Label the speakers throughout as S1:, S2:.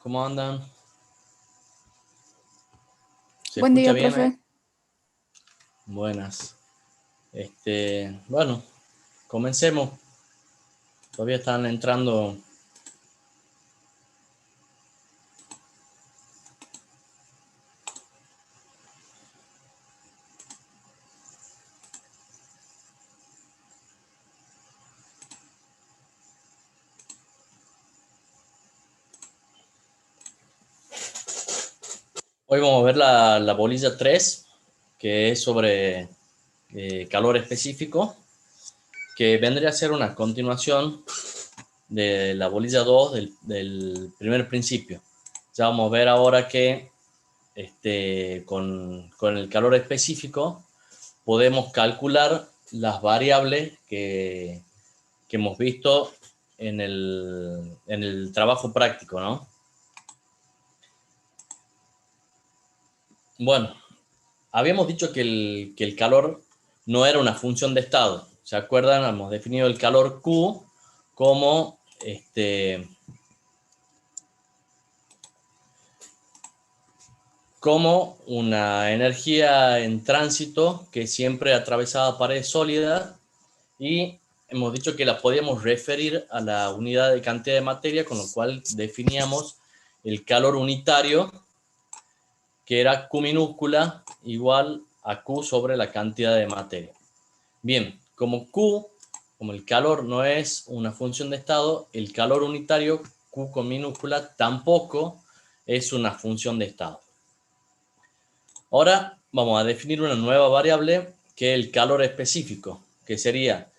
S1: ¿Cómo andan? ¿Se
S2: Buen
S1: escucha
S2: día,
S1: bien ahí?
S2: profe.
S1: Buenas. Bueno, comencemos. Todavía están entrando. Hoy vamos a ver la bolilla 3, que es sobre calor específico, que vendría a ser una continuación de la bolilla 2 del primer principio. Ya vamos a ver ahora que con el calor específico podemos calcular las variables que hemos visto en el trabajo práctico, ¿no? Bueno, habíamos dicho que el calor no era una función de estado. ¿Se acuerdan? Hemos definido el calor Q como, como una energía en tránsito que siempre atravesaba paredes sólidas, y hemos dicho que la podíamos referir a la unidad de cantidad de materia, con lo cual definíamos el calor unitario, que era Q minúscula igual a Q sobre la cantidad de materia. Bien, como el calor no es una función de estado, el calor unitario, Q con minúscula, tampoco es una función de estado. Ahora vamos a definir una nueva variable, que es el calor específico, que sería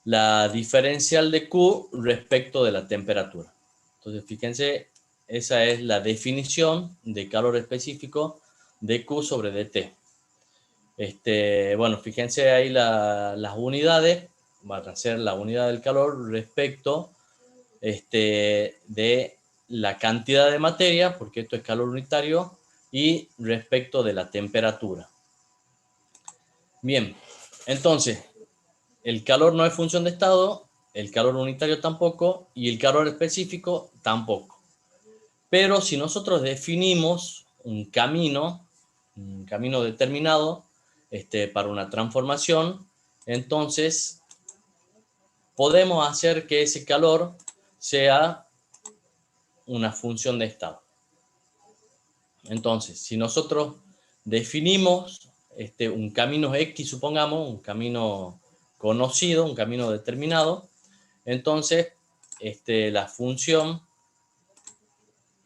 S1: la diferencial de Q respecto de la temperatura. Entonces, fíjense, esa es la definición de calor específico de Q sobre dt. Bueno, fíjense ahí las unidades, van a ser la unidad del calor respecto de la cantidad de materia, porque esto es calor unitario, y respecto de la temperatura. Bien, entonces, el calor no es función de estado, el calor unitario tampoco, y el calor específico tampoco. Pero si nosotros definimos un camino determinado para una transformación, entonces podemos hacer que ese calor sea una función de estado. Entonces, si nosotros definimos un camino X, supongamos, un camino conocido, un camino determinado, entonces la función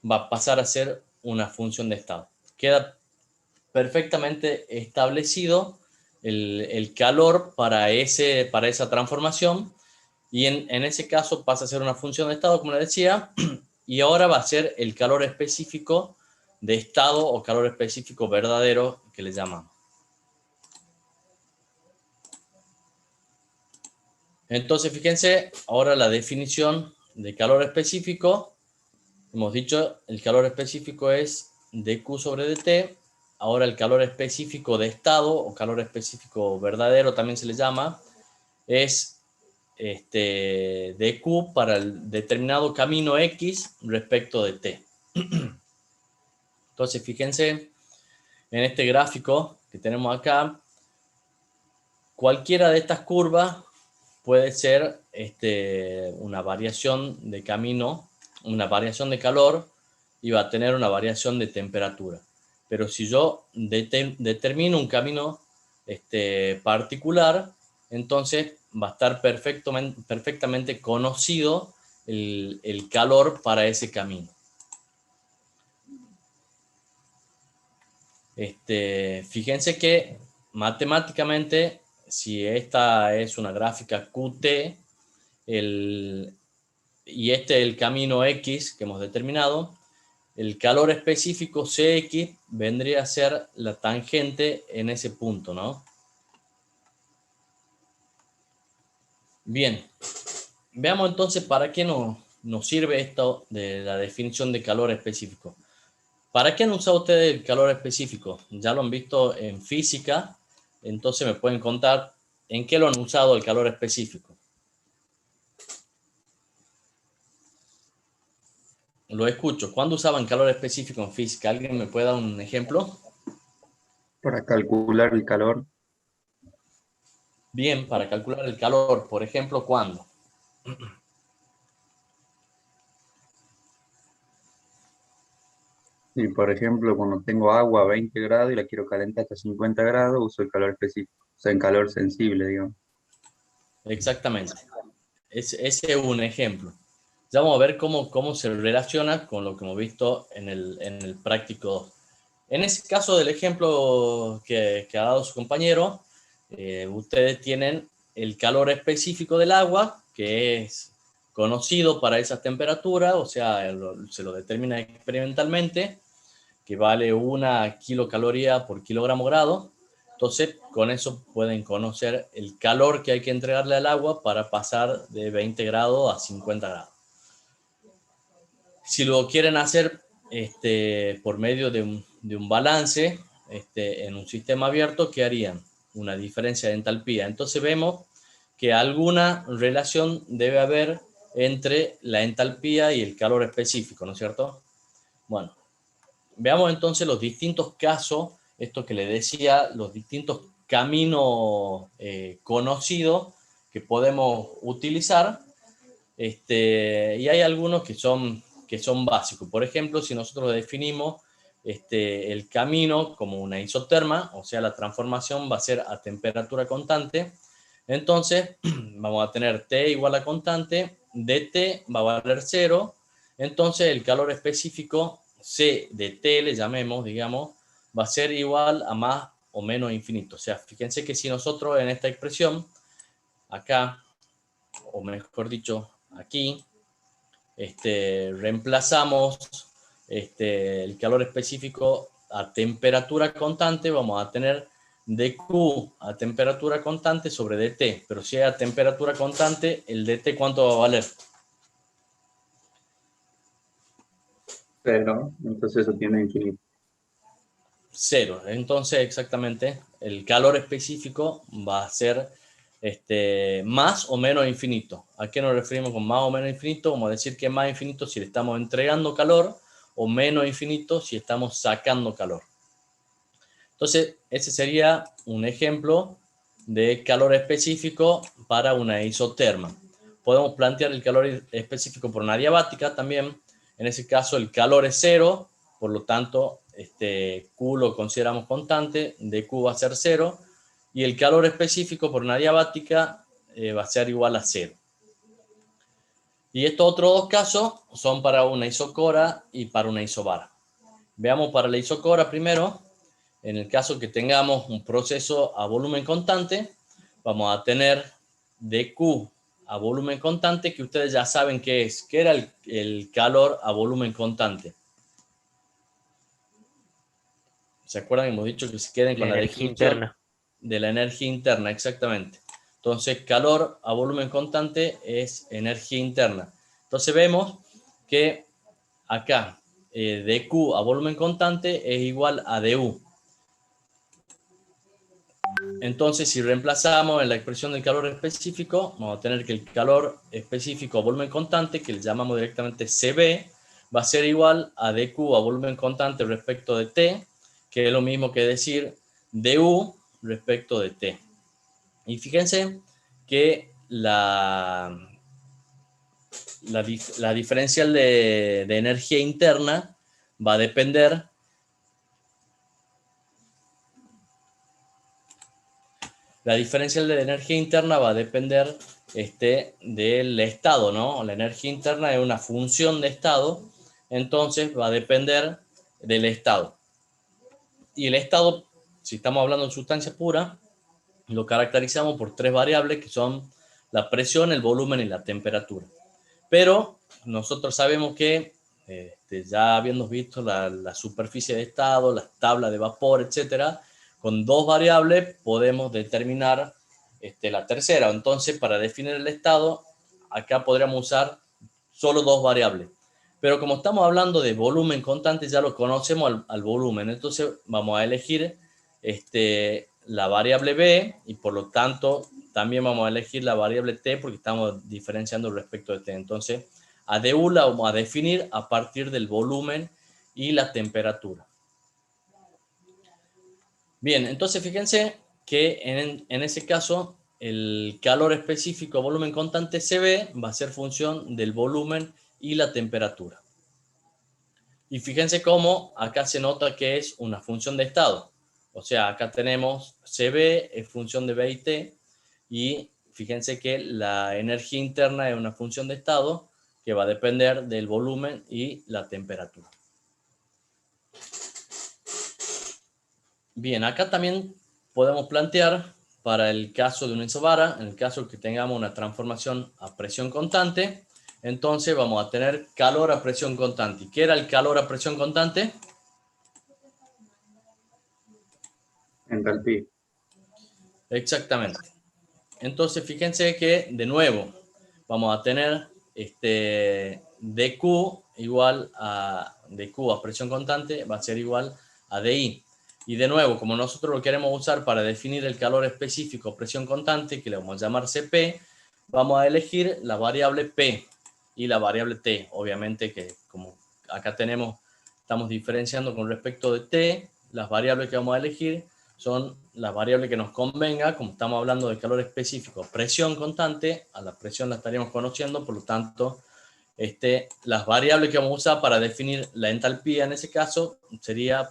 S1: va a pasar a ser una función de estado. Queda perfectamente establecido el calor para esa transformación, y en ese caso pasa a ser una función de estado, como les decía, y ahora va a ser el calor específico de estado o calor específico verdadero que le llamamos. Entonces, fíjense, ahora la definición de calor específico. Hemos dicho, el calor específico es dQ sobre dt. Ahora el calor específico de estado, o calor específico verdadero también se le llama, es dQ para el determinado camino X respecto de t. Entonces, fíjense en este gráfico que tenemos acá, cualquiera de estas curvas puede ser una variación de camino, una variación de calor, y va a tener una variación de temperatura. Pero si yo determino un camino particular, entonces va a estar perfectamente conocido el calor para ese camino. Fíjense que matemáticamente, si esta es una gráfica QT, y este es el camino X que hemos determinado, el calor específico Cx vendría a ser la tangente en ese punto, ¿no? Bien, veamos entonces para qué nos sirve esto de la definición de calor específico. ¿Para qué han usado ustedes el calor específico? Ya lo han visto en física, entonces me pueden contar en qué lo han usado el calor específico. Lo escucho. ¿Cuándo usaban calor específico en física? ¿Alguien me puede dar un ejemplo?
S2: Para calcular el calor.
S1: Bien, para calcular el calor, por ejemplo, ¿cuándo?
S2: Y por ejemplo, cuando tengo agua a 20 grados y la quiero calentar hasta 50 grados, uso el calor específico, o sea, en calor sensible, digamos.
S1: Exactamente. Ese es un ejemplo. Ya vamos a ver cómo se relaciona con lo que hemos visto en el práctico 2. En ese caso del ejemplo que ha dado su compañero, ustedes tienen el calor específico del agua, que es conocido para esas temperaturas, o sea, se lo determina experimentalmente, que vale 1 kilocaloría por kilogramo grado. Entonces, con eso pueden conocer el calor que hay que entregarle al agua para pasar de 20 grados a 50 grados. Si lo quieren hacer por medio de un balance en un sistema abierto, ¿qué harían? Una diferencia de entalpía. Entonces vemos que alguna relación debe haber entre la entalpía y el calor específico, ¿no es cierto? Bueno, veamos entonces los distintos casos, esto que le decía, los distintos caminos conocidos que podemos utilizar, y hay algunos que son básicos. Por ejemplo, si nosotros definimos el camino como una isoterma, o sea, la transformación va a ser a temperatura constante, entonces vamos a tener T igual a constante, dt va a valer 0, entonces el calor específico C de T, le llamemos, digamos, va a ser igual a más o menos infinito. O sea, fíjense que si nosotros en esta expresión, acá, o mejor dicho, aquí, reemplazamos el calor específico a temperatura constante, vamos a tener dQ a temperatura constante sobre dt, pero si es a temperatura constante, el dt ¿cuánto va a valer?
S2: Pero, entonces eso tiene infinito.
S1: Cero. Entonces, exactamente, el calor específico va a ser más o menos infinito. ¿A qué nos referimos con más o menos infinito? Vamos a decir que es más infinito si le estamos entregando calor o menos infinito si estamos sacando calor. Entonces, ese sería un ejemplo de calor específico para una isoterma. Podemos plantear el calor específico por una adiabática también. En ese caso, el calor es cero, por lo tanto, Q lo consideramos constante, dQ va a ser cero, y el calor específico por una adiabática va a ser igual a cero. Y estos otros dos casos son para una isocora y para una isobara. Veamos para la isocora primero. En el caso que tengamos un proceso a volumen constante, vamos a tener dQ a volumen constante, que ustedes ya saben qué es, que era el calor a volumen constante. ¿Se acuerdan? Hemos dicho que se queden
S3: La
S1: con la
S3: energía
S1: definición
S3: interna.
S1: de la energía interna, exactamente. Entonces, calor a volumen constante es energía interna. Entonces vemos que acá dQ a volumen constante es igual a dU. Entonces, si reemplazamos en la expresión del calor específico, vamos a tener que el calor específico a volumen constante, que le llamamos directamente CB, va a ser igual a dQ a volumen constante respecto de T, que es lo mismo que decir dU respecto de T. Y fíjense que la diferencial de energía interna va a depender. La diferencia de energía interna va a depender del estado, ¿no? La energía interna es una función de estado, entonces va a depender del estado. Y el estado, si estamos hablando de sustancia pura, lo caracterizamos por tres variables que son la presión, el volumen y la temperatura. Pero nosotros sabemos que, ya habiendo visto la superficie de estado, las tablas de vapor, etcétera, con dos variables podemos determinar la tercera. Entonces, para definir el estado, acá podríamos usar solo dos variables. Pero como estamos hablando de volumen constante, ya lo conocemos al volumen. Entonces, vamos a elegir la variable b y por lo tanto también vamos a elegir la variable t porque estamos diferenciando respecto de t. Entonces, a DU la vamos a definir a partir del volumen y la temperatura. Bien, entonces fíjense que en ese caso el calor específico volumen constante CB va a ser función del volumen y la temperatura. Y fíjense cómo acá se nota que es una función de estado. O sea, acá tenemos CB es función de B y T, y fíjense que la energía interna es una función de estado que va a depender del volumen y la temperatura. Bien, acá también podemos plantear para el caso de una isobara, en el caso que tengamos una transformación a presión constante, entonces vamos a tener calor a presión constante. ¿Y qué era el calor a presión constante?
S2: Entalpía.
S1: Exactamente. Entonces fíjense que de nuevo vamos a tener dQ igual a dQ a presión constante va a ser igual a dI. Y de nuevo, como nosotros lo queremos usar para definir el calor específico a presión constante, que le vamos a llamar Cp, vamos a elegir la variable P y la variable T. Obviamente que como acá estamos diferenciando con respecto de T, las variables que vamos a elegir son las variables que nos convenga, como estamos hablando de calor específico, presión constante, a la presión la estaríamos conociendo, por lo tanto, las variables que vamos a usar para definir la entalpía en ese caso sería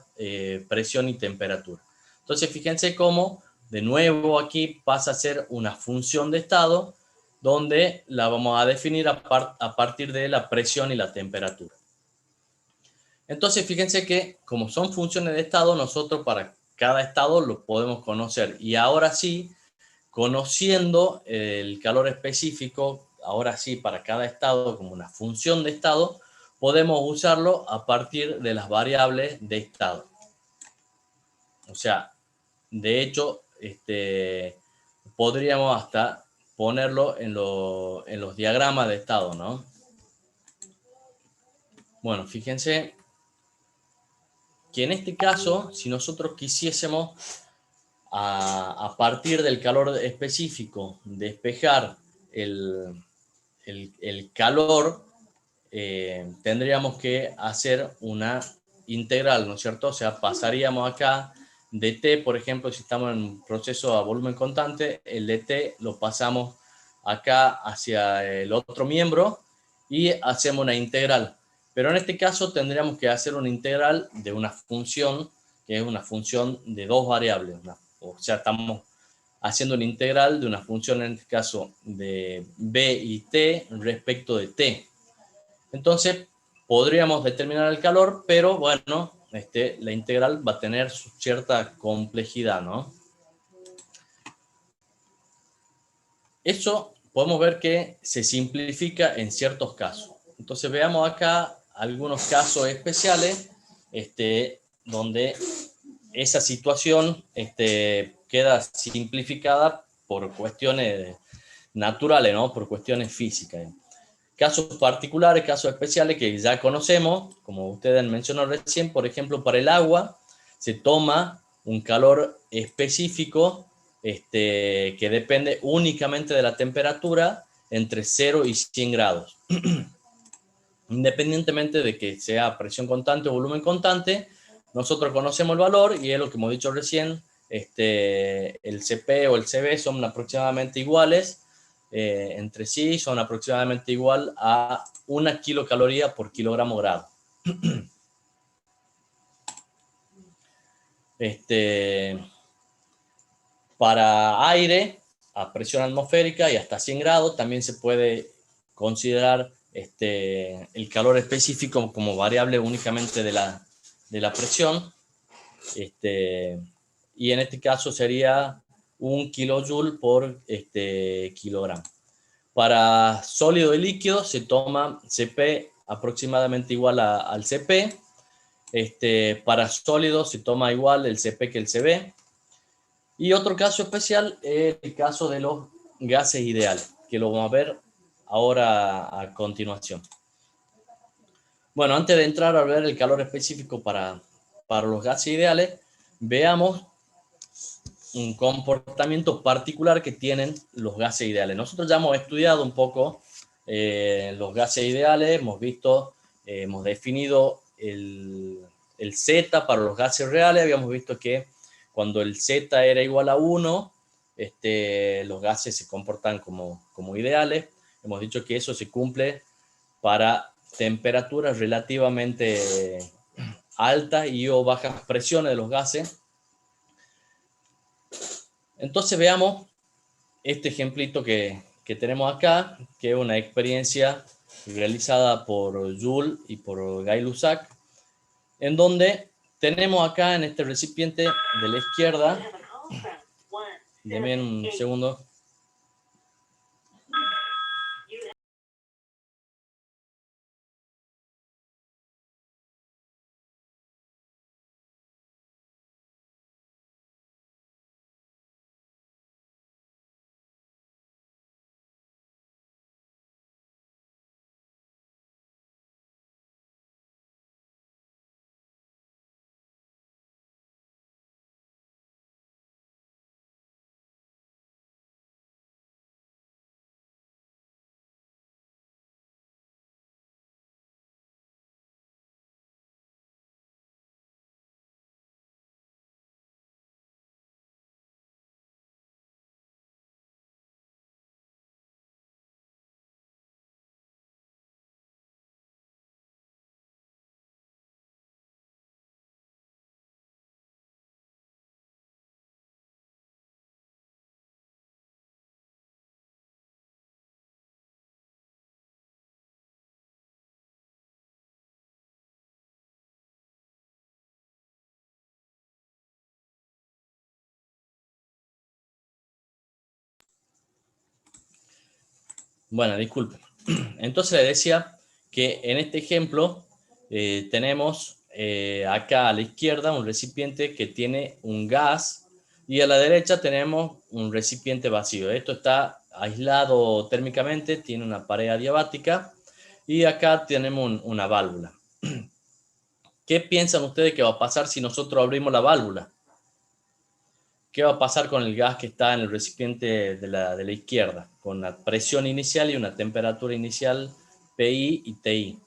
S1: presión y temperatura. Entonces, fíjense cómo, de nuevo, aquí pasa a ser una función de estado, donde la vamos a definir a partir de la presión y la temperatura. Entonces, fíjense que como son funciones de estado, nosotros para cada estado lo podemos conocer. Y ahora sí, conociendo el calor específico, ahora sí, para cada estado como una función de estado, podemos usarlo a partir de las variables de estado. O sea, de hecho, podríamos hasta ponerlo en los diagramas de estado, ¿no? Bueno, fíjense que en este caso, si nosotros quisiésemos a partir del calor específico despejar el calor, tendríamos que hacer una integral, ¿no es cierto? O sea, pasaríamos acá de T, por ejemplo, si estamos en un proceso a volumen constante, el de T lo pasamos acá hacia el otro miembro y hacemos una integral. Pero en este caso tendríamos que hacer una integral de una función, que es una función de dos variables. O sea, estamos haciendo una integral de una función, en este caso, de B y T respecto de T. Entonces, podríamos determinar el calor, pero bueno, la integral va a tener cierta complejidad, ¿no? Eso podemos ver que se simplifica en ciertos casos. Entonces, veamos acá algunos casos especiales donde esa situación queda simplificada por cuestiones naturales, ¿no? Por cuestiones físicas. Casos particulares, casos especiales que ya conocemos, como ustedes han mencionado recién, por ejemplo, para el agua se toma un calor específico que depende únicamente de la temperatura entre 0 y 100 grados. Independientemente de que sea presión constante o volumen constante, nosotros conocemos el valor y es lo que hemos dicho recién, el CP o el CB son aproximadamente iguales entre sí, son aproximadamente igual a 1 kilocaloría por kilogramo grado. Para aire a presión atmosférica y hasta 100 grados también se puede considerar el calor específico como variable únicamente de la presión, y en este caso sería 1 kilojoule por kilogramo. Para sólido y líquido se toma CP aproximadamente igual al CP. Para sólido se toma igual el CP que el CB. Y otro caso especial es el caso de los gases ideales, que lo vamos a ver ahora a continuación. Bueno, antes de entrar a ver el calor específico para los gases ideales, veamos un comportamiento particular que tienen los gases ideales. Nosotros ya hemos estudiado un poco los gases ideales, hemos visto, hemos definido el Z para los gases reales, habíamos visto que cuando el Z era igual a 1, los gases se comportan como ideales. Hemos dicho que eso se cumple para temperaturas relativamente altas y o bajas presiones de los gases. Entonces veamos este ejemplito que tenemos acá, que es una experiencia realizada por Joule y por Gay-Lussac, en donde tenemos acá en este recipiente de la izquierda, denme un segundo. Bueno, disculpen. Entonces le decía que en este ejemplo tenemos acá a la izquierda un recipiente que tiene un gas y a la derecha tenemos un recipiente vacío. Esto está aislado térmicamente, tiene una pared adiabática y acá tenemos una válvula. ¿Qué piensan ustedes que va a pasar si nosotros abrimos la válvula? ¿Qué va a pasar con el gas que está en el recipiente de la izquierda? Con la presión inicial y una temperatura inicial PI y TI.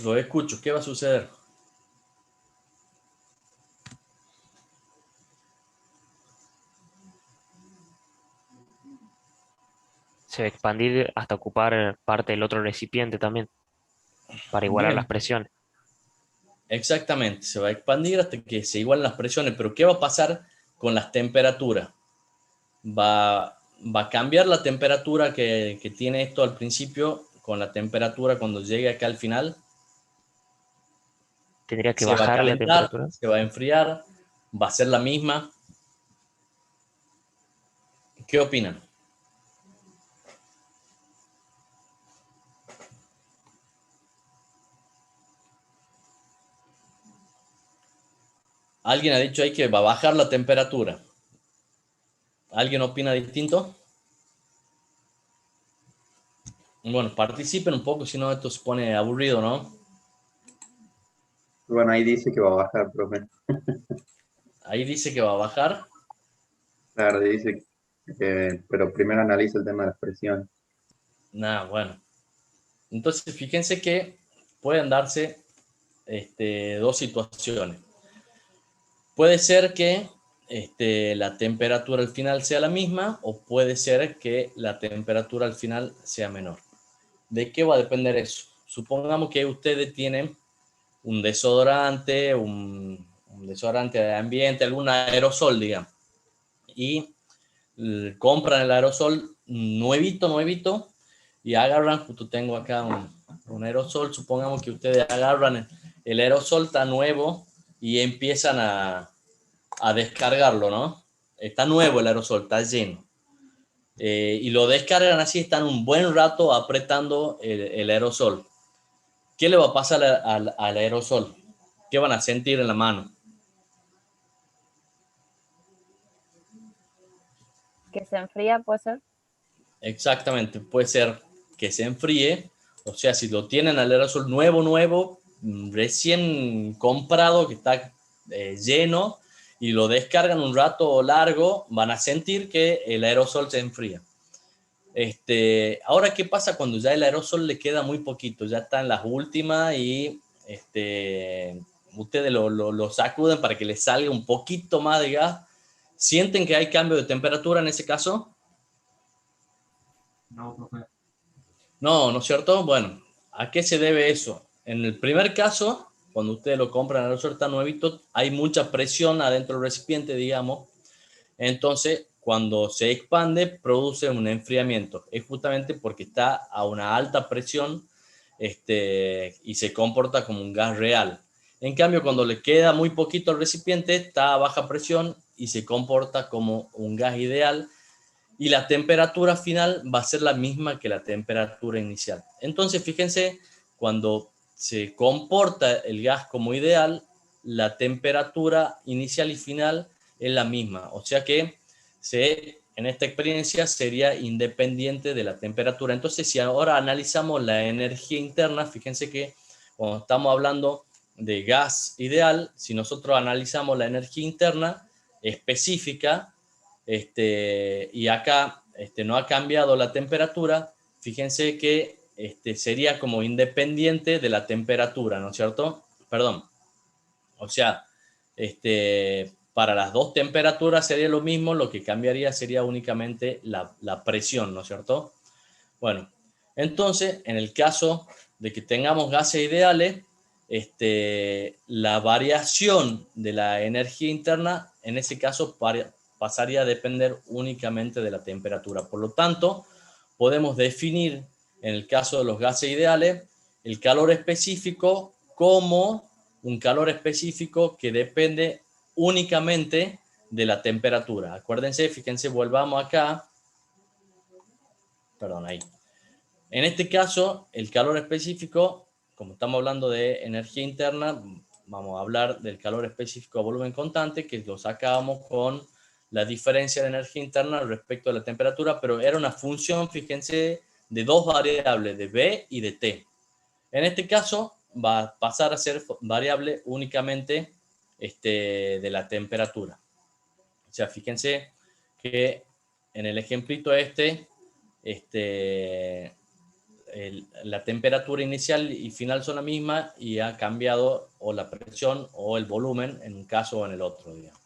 S1: Lo escucho, ¿qué va a suceder?
S3: Se va a expandir hasta ocupar parte del otro recipiente también, para igualar las
S1: Bien,
S3: presiones.
S1: exactamente, se va a expandir hasta que se igualen las presiones, pero ¿qué va a pasar con las temperaturas? Va a cambiar la temperatura que tiene esto al principio con la temperatura cuando llegue acá al final.
S3: Tendría que
S1: Se va a
S3: bajar la
S1: calentar,
S3: temperatura.
S1: se va a enfriar, va a ser la misma. ¿Qué opinan? Alguien ha dicho ahí que va a bajar la temperatura. ¿Alguien opina distinto? Bueno, participen un poco, si no esto se pone aburrido, ¿no?
S2: Bueno, ahí dice que va a bajar, profe.
S1: Ahí dice que va a bajar.
S2: Claro, dice que, pero primero analiza el tema de las presiones.
S1: Nada, bueno. Entonces, fíjense que pueden darse dos situaciones. Puede ser que la temperatura al final sea la misma o puede ser que la temperatura al final sea menor. ¿De qué va a depender eso? Supongamos que ustedes tienen un desodorante, un desodorante de ambiente, algún aerosol, digamos, y compran el aerosol nuevito, nuevito, y agarran, justo tengo acá un aerosol, supongamos que ustedes agarran el aerosol, está nuevo, y empiezan a descargarlo, ¿no? Está nuevo el aerosol, está lleno. Y lo descargan así, están un buen rato apretando el aerosol. ¿Qué le va a pasar al aerosol? ¿Qué van a sentir en la mano?
S4: Que se enfría, puede ser.
S1: Exactamente, puede ser que se enfríe, o sea, si lo tienen al aerosol nuevo, nuevo, recién comprado, que está lleno, y lo descargan un rato largo, van a sentir que el aerosol se enfría. Ahora, ¿qué pasa cuando ya el aerosol le queda muy poquito? Ya está en las últimas y ustedes lo sacuden para que le salga un poquito más de gas. ¿Sienten que hay cambio de temperatura en ese caso?
S2: No, profe.
S1: No, ¿no es cierto? Bueno, ¿a qué se debe eso? En el primer caso, cuando ustedes lo compran, el aerosol está nuevito, hay mucha presión adentro del recipiente, digamos. Entonces, cuando se expande, produce un enfriamiento. Es justamente porque está a una alta presión y se comporta como un gas real. En cambio, cuando le queda muy poquito al recipiente, está a baja presión y se comporta como un gas ideal. Y la temperatura final va a ser la misma que la temperatura inicial. Entonces, fíjense, cuando se comporta el gas como ideal, la temperatura inicial y final es la misma. O sea que en esta experiencia sería independiente de la temperatura. Entonces, si ahora analizamos la energía interna, fíjense que cuando estamos hablando de gas ideal, si nosotros analizamos la energía interna específica, y acá no ha cambiado la temperatura, fíjense que sería como independiente de la temperatura, ¿no es cierto? Perdón. O sea, para las dos temperaturas sería lo mismo, lo que cambiaría sería únicamente la presión, ¿no es cierto? Bueno, entonces, en el caso de que tengamos gases ideales, la variación de la energía interna, en ese caso, pasaría a depender únicamente de la temperatura. Por lo tanto, podemos definir, en el caso de los gases ideales, el calor específico como un calor específico que depende únicamente de la temperatura. Acuérdense, fíjense, volvamos acá. Perdón, ahí. En este caso, el calor específico, como estamos hablando de energía interna, vamos a hablar del calor específico a volumen constante, que lo sacábamos con la diferencia de energía interna respecto a la temperatura, pero era una función, fíjense, de dos variables, de B y de T. En este caso, va a pasar a ser variable únicamente de la temperatura. O sea, fíjense que en el ejemplito la temperatura inicial y final son la misma y ha cambiado o la presión o el volumen en un caso o en el otro, digamos.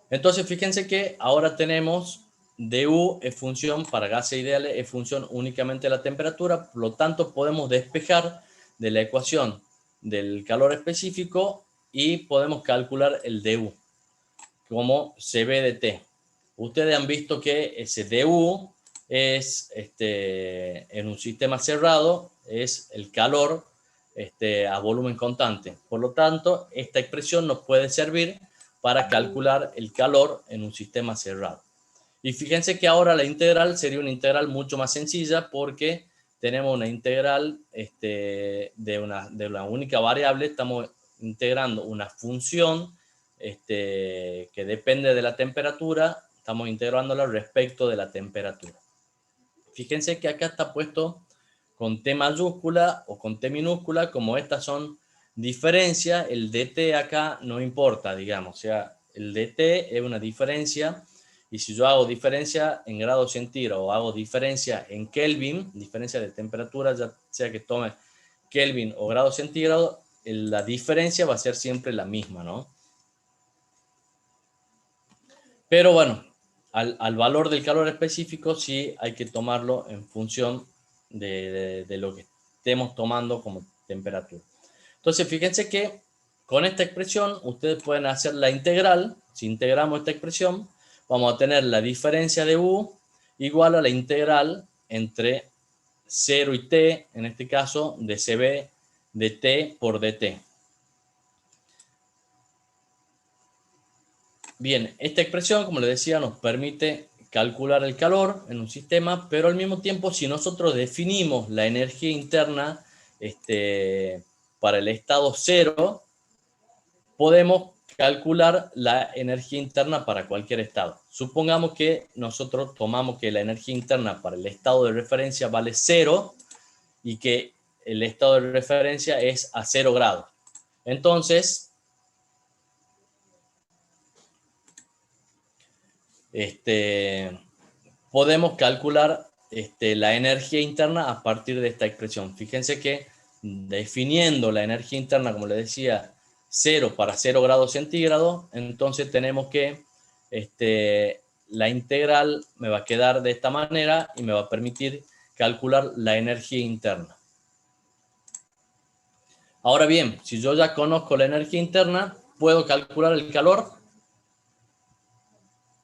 S1: Entonces, fíjense que ahora tenemos du es función para gases ideales, es función únicamente de la temperatura, por lo tanto podemos despejar de la ecuación del calor específico y podemos calcular el du como Cb de T. Ustedes han visto que ese du es, en un sistema cerrado, es el calor a volumen constante. Por lo tanto, esta expresión nos puede servir para calcular el calor en un sistema cerrado. Y fíjense que ahora la integral sería una integral mucho más sencilla porque tenemos una integral de una única variable, estamos integrando una función que depende de la temperatura, estamos integrándola respecto de la temperatura. Fíjense que acá está puesto con T mayúscula o con T minúscula, como estas son diferencias, el dt acá no importa, digamos, o sea, el dt es una diferencia, y si yo hago diferencia en grados centígrados o hago diferencia en Kelvin, diferencia de temperatura, ya sea que tome Kelvin o grados centígrados, la diferencia va a ser siempre la misma, ¿no? Pero bueno, al valor del calor específico sí hay que tomarlo en función de lo que estemos tomando como temperatura. Entonces, fíjense que con esta expresión ustedes pueden hacer la integral. Si integramos esta expresión, vamos a tener la diferencia de U igual a la integral entre 0 y t, en este caso, de Cb de t por dt. Bien, esta expresión, como les decía, nos permite calcular el calor en un sistema, pero al mismo tiempo, si nosotros definimos la energía interna para el estado 0, podemos calcular la energía interna para cualquier estado. Supongamos que nosotros tomamos que la energía interna para el estado de referencia vale 0 y que el estado de referencia es a 0 grados. Entonces, podemos calcular la energía interna a partir de esta expresión. Fíjense que definiendo la energía interna, como les decía, 0 para 0 grados centígrados, entonces tenemos que la integral me va a quedar de esta manera y me va a permitir calcular la energía interna. Ahora bien, si yo ya conozco la energía interna, ¿puedo calcular el calor?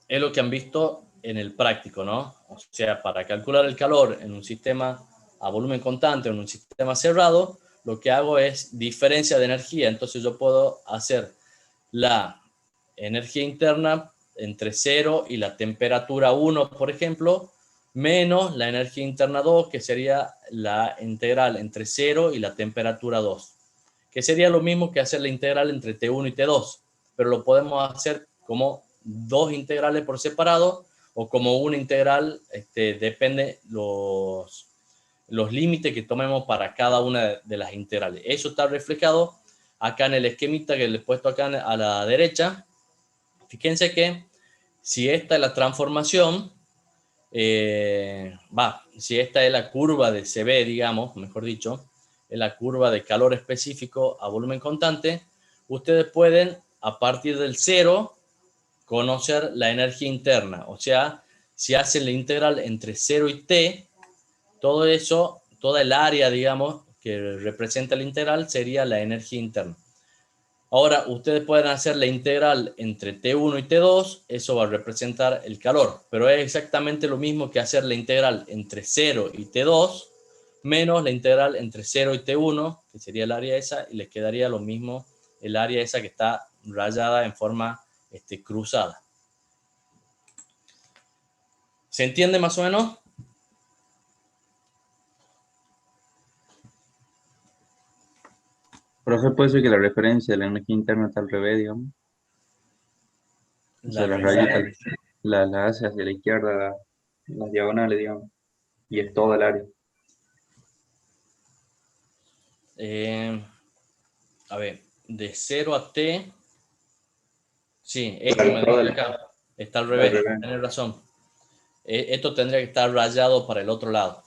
S1: Es lo que han visto en el práctico, ¿no? O sea, para calcular el calor en un sistema a volumen constante o en un sistema cerrado, lo que hago es diferencia de energía. Entonces yo puedo hacer la energía interna entre 0 y la temperatura 1, por ejemplo, menos la energía interna 2, que sería la integral entre 0 y la temperatura 2, que sería lo mismo que hacer la integral entre T1 y T2, pero lo podemos hacer como dos integrales por separado o como una integral, depende los límites que tomemos para cada una de las integrales. Eso está reflejado acá en el esquemita que les he puesto acá a la derecha. Fíjense que si esta es la transformación, si esta es la curva de CB, digamos, mejor dicho, es la curva de calor específico a volumen constante, ustedes pueden, a partir del 0, conocer la energía interna. O sea, si hacen la integral entre 0 y t, todo eso, toda el área, digamos, que representa la integral sería la energía interna. Ahora, ustedes pueden hacer la integral entre T1 y T2, eso va a representar el calor, pero es exactamente lo mismo que hacer la integral entre 0 y T2, menos la integral entre 0 y T1, que sería el área esa, y les quedaría lo mismo el área esa que está rayada en forma cruzada. ¿Se entiende más o menos?
S2: Profe, puede ser que la referencia de la energía interna está al revés, digamos. O sea, las rayitas la hace hacia la izquierda, las diagonales, digamos. Y es todo el área.
S1: A ver, de 0 a t, sí, esto me da acá, está al revés, tenés razón. Esto tendría que estar rayado para el otro lado.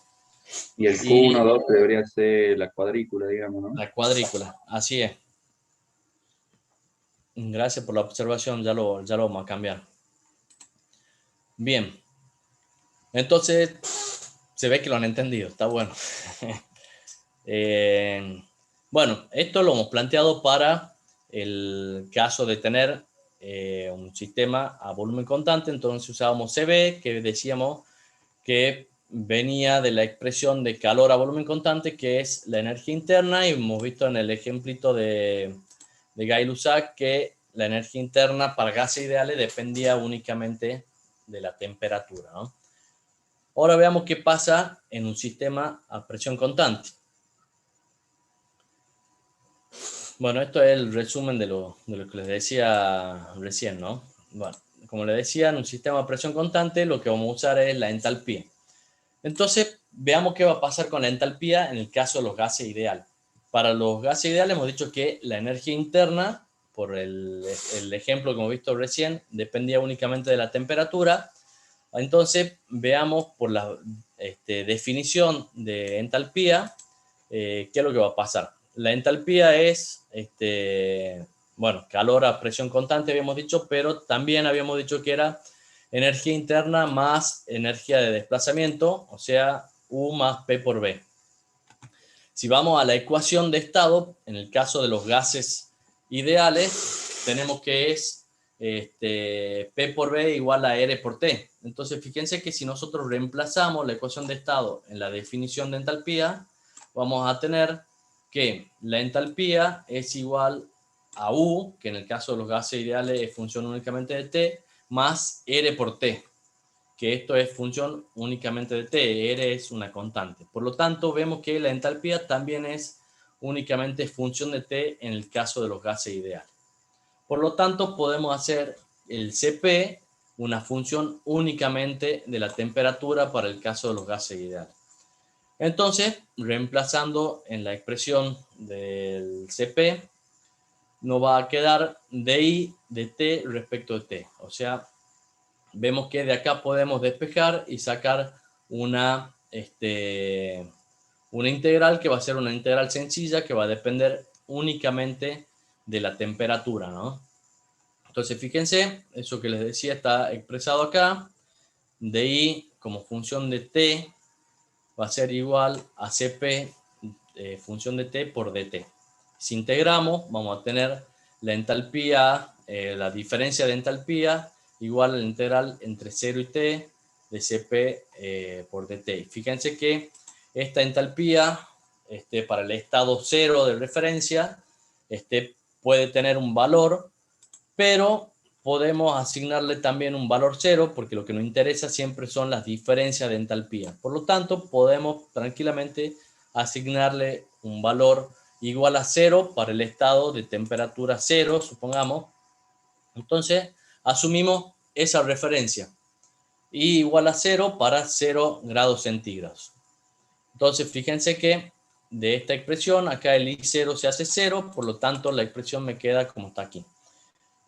S2: Y el Q1, 2 debería ser la cuadrícula, digamos, ¿no?
S1: La cuadrícula, así es. Gracias por la observación, ya lo vamos a cambiar. Bien. Entonces, se ve que lo han entendido, está bueno. Bueno, esto lo hemos planteado para el caso de tener un sistema a volumen constante. Entonces usábamos CB, que decíamos que venía de la expresión de calor a volumen constante, que es la energía interna, y hemos visto en el ejemplito de Gay-Lussac que la energía interna para gases ideales dependía únicamente de la temperatura, ¿no? Ahora veamos qué pasa en un sistema a presión constante. Bueno, esto es el resumen de lo que les decía recién, ¿no? Bueno, como les decía, en un sistema a presión constante lo que vamos a usar es la entalpía. Entonces, veamos qué va a pasar con la entalpía en el caso de los gases ideales. Para los gases ideales hemos dicho que la energía interna, por el ejemplo que hemos visto recién, dependía únicamente de la temperatura. Entonces, veamos por la definición de entalpía, qué es lo que va a pasar. La entalpía es, bueno, calor a presión constante, habíamos dicho, pero también habíamos dicho que era energía interna más energía de desplazamiento, o sea, U más P por B. Si vamos a la ecuación de estado, en el caso de los gases ideales, tenemos que es P por B igual a R por T. Entonces, fíjense que si nosotros reemplazamos la ecuación de estado en la definición de entalpía, vamos a tener que la entalpía es igual a U, que en el caso de los gases ideales es función únicamente de T, más R por T, que esto es función únicamente de T, R es una constante. Por lo tanto, vemos que la entalpía también es únicamente función de T en el caso de los gases ideales. Por lo tanto, podemos hacer el Cp una función únicamente de la temperatura para el caso de los gases ideales. Entonces, reemplazando en la expresión del Cp, nos va a quedar DI de T respecto de T. O sea, vemos que de acá podemos despejar y sacar una integral que va a ser una integral sencilla que va a depender únicamente de la temperatura, ¿no? Entonces, fíjense, eso que les decía está expresado acá. DI como función de T va a ser igual a Cp función de T por dt. Si integramos, vamos a tener la entalpía, la diferencia de entalpía igual a la integral entre 0 y T de Cp por dt. Fíjense que esta entalpía para el estado 0 de referencia puede tener un valor, pero podemos asignarle también un valor 0 porque lo que nos interesa siempre son las diferencias de entalpía. Por lo tanto, podemos tranquilamente asignarle un valor igual a 0 para el estado de temperatura 0, supongamos. Entonces, asumimos esa referencia. Y igual a 0 para 0 grados centígrados. Entonces, fíjense que de esta expresión, acá el I0 se hace 0, por lo tanto, la expresión me queda como está aquí.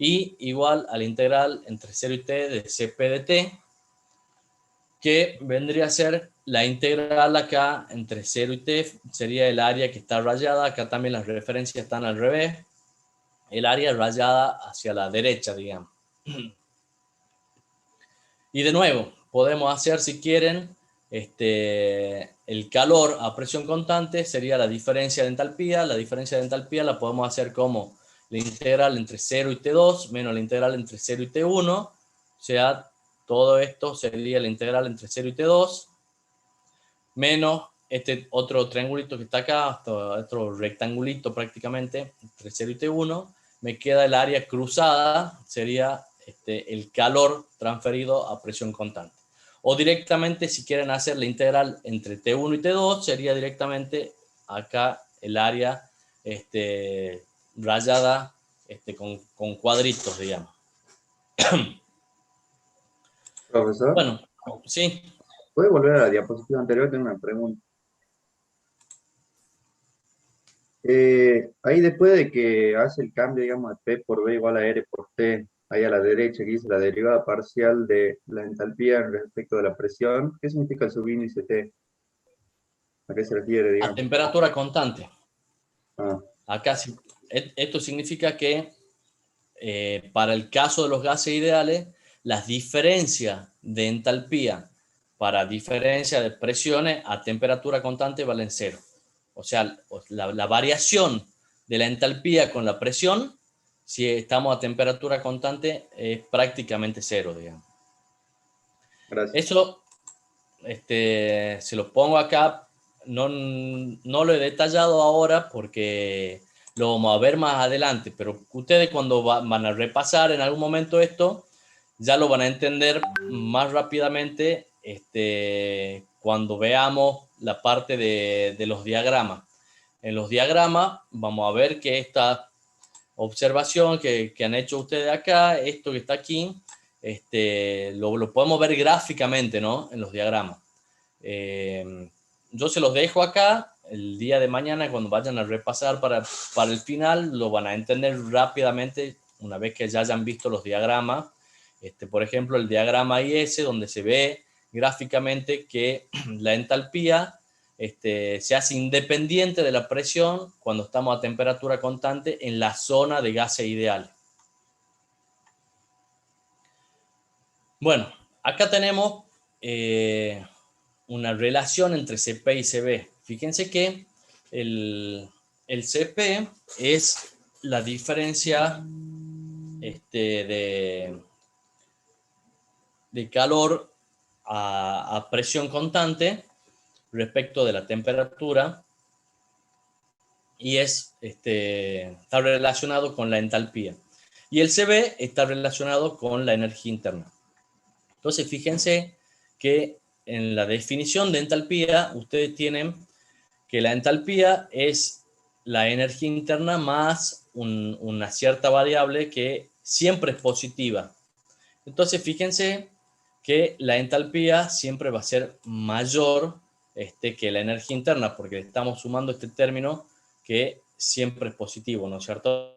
S1: Y igual a la integral entre 0 y t de Cp de t, que vendría a ser la integral acá entre 0 y t, sería el área que está rayada. Acá también las referencias están al revés. El área rayada hacia la derecha, digamos. Y de nuevo, podemos hacer, si quieren, el calor a presión constante sería la diferencia de entalpía. La diferencia de entalpía la podemos hacer como la integral entre 0 y T2 menos la integral entre 0 y T1. O sea, todo esto sería la integral entre 0 y T2 menos este otro triangulito que está acá, otro rectangulito prácticamente, entre 0 y T1. Me queda el área cruzada, sería el calor transferido a presión constante. O directamente, si quieren hacer la integral entre T1 y T2, sería directamente acá el área rayada con cuadritos, digamos.
S2: Profesor,
S1: Bueno, sí.
S2: ¿puede volver a la diapositiva anterior? Tengo una pregunta. Ahí después de que hace el cambio, digamos, de P por B igual a R por T, ahí a la derecha que dice la derivada parcial de la entalpía respecto de la presión, ¿qué significa el subíndice T? ¿A qué se refiere,
S1: A
S2: digamos?
S1: temperatura constante.
S2: Ah,
S1: Acá esto significa que para el caso de los gases ideales, las diferencias de entalpía para diferencia de presiones a temperatura constante valen 0. O sea, la variación de la entalpía con la presión, si estamos a temperatura constante, es prácticamente 0, digamos.
S2: gracias.
S1: Eso se lo pongo acá, no lo he detallado ahora porque lo vamos a ver más adelante, pero ustedes cuando van a repasar en algún momento esto, ya lo van a entender más rápidamente cuando veamos la parte de los diagramas. En los diagramas vamos a ver que esta observación que han hecho ustedes acá, esto que está aquí, lo podemos ver gráficamente, ¿no? En los diagramas. Yo se los dejo acá. El día de mañana, cuando vayan a repasar para el final, lo van a entender rápidamente una vez que ya hayan visto los diagramas. Por ejemplo, el diagrama IS, donde se ve gráficamente que la entalpía se hace independiente de la presión cuando estamos a temperatura constante en la zona de gases ideales. Bueno, acá tenemos una relación entre Cp y Cv. Fíjense que el Cp es la diferencia de calor a presión constante respecto de la temperatura y está relacionado con la entalpía. Y el Cv está relacionado con la energía interna. Entonces, fíjense que en la definición de entalpía, ustedes tienen que la entalpía es la energía interna más una cierta variable que siempre es positiva. Entonces, fíjense que la entalpía siempre va a ser mayor que la energía interna, porque estamos sumando este término que siempre es positivo, ¿no es cierto?